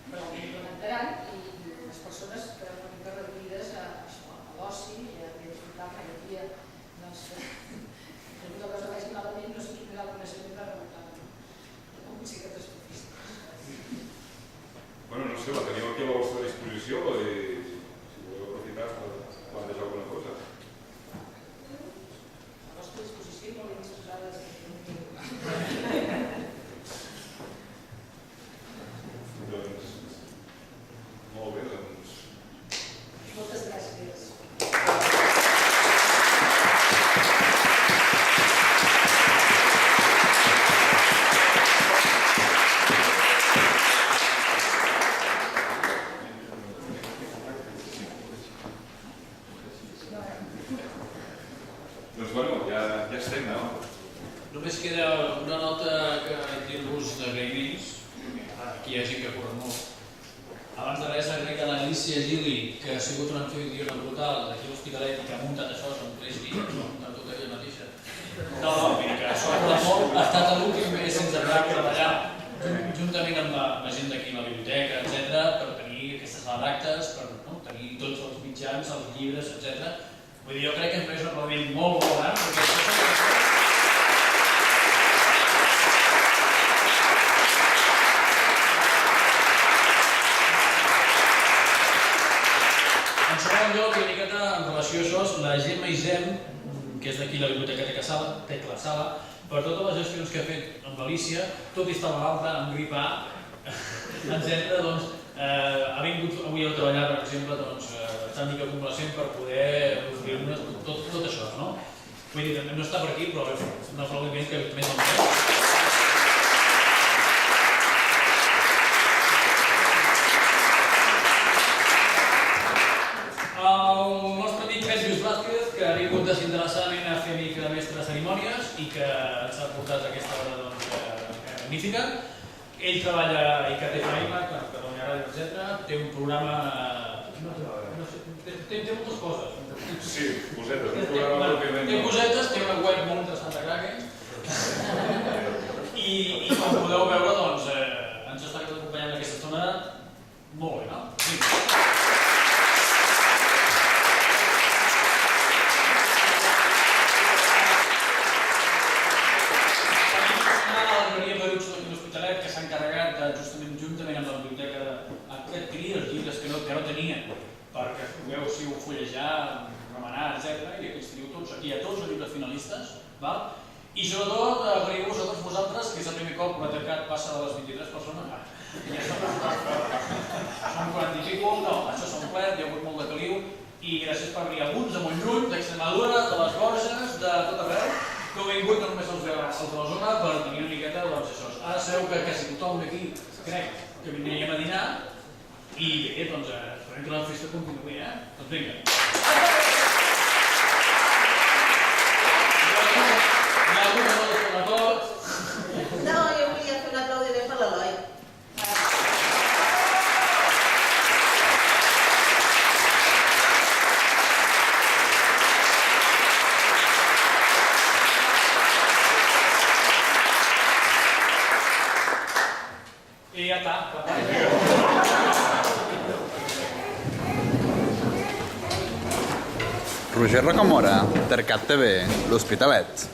però ho implementaran i les persones quedaran una mica reduïdes a l'oci i a disfrutar cada dia que tota cosa vagi malament no sigui tindrà el coneixement per remuntar com ser catastrofistes. Bueno, no sé, la teniu aquí a la vostra disposició i si voleu aprofitar per plantejar alguna cosa. A la vostra disposició i molt ben disposades. Doncs, molt bé, doncs... Moltes gràcies. Doncs bueno, ja estem, no? Només queda una nota que dir-vos d'agraïments, aquí hi ha gent que corre molt. Abans de res, agraïc a l'Alicia Gili, que ha sigut una anfitriona brutal d'aquí a l'Hospitalet i que ha muntat això, són 3 dies, ho ha muntat tot ella mateixa. No, que s'ha molt, ha estat l'últim mes sense parar de treballar, juntament amb la gent d'aquí a la biblioteca, etc., per tenir aquestes sala d'actes, per tenir tots els mitjans, els llibres, etc. Vull dir, jo crec que ens mereix un aplaudiment molt gran, perquè en segon lloc, una miqueta en relació a això, la Gemma Isem, que és d'aquí la biblioteca Tecla Sala, per totes les gestions que ha fet amb l'Alícia, tot i estar malalta, amb grip A, etc., doncs, ha vingut avui a treballar, per exemple, doncs, està una mica convalescent per poder oferir-nos tot això, no? Vull dir, no està per aquí, però un aplaudiment que més o menys. El nostre amic Pep Lluís Vázquez, que ha vingut desinteressadament a fer mica de mestre de cerimònies i que ens ha portat aquesta hora magnífica. Ell treballa a ICT Faima, Catalunya Ràdio, etc. Té un programa... té moltes coses. Sí, cosetes, un programa pròpiament. Té cosetes, té una web molt interessant de Kraken. I com podeu veure, doncs, ens està acompanyant aquesta estona molt bé, no? Que s'ha encarregat justament juntament amb la biblioteca d'adquirir els llibres que no tenien perquè pugueu fullejar, remenar, etc. I aquí teniu tots, aquí hi ha tots els llibres finalistes. I sobretot agrair-vos a tots vosaltres, que és el primer cop que l'Ethercat passa de les 23 persones. Som 40 i pico, no, això s'ha omplert, hi ha hagut molt de caliu i gràcies per venir alguns de Montlluny, d'Extremadura, de les Borges, de tot arreu, que heu vingut no només els de la zona per tenir una miqueta això. Ara sabeu que quasi tothom d'aquí crec que vindríem a dinar i bé, doncs esperem que la festa continuï, Doncs vinga. Hi ha algú que no li fa tot? No, jo volia fer un aplaudiment per l'Eloi. I ja està. Roger Rocamora, Tercat TV, l'Hospitalet.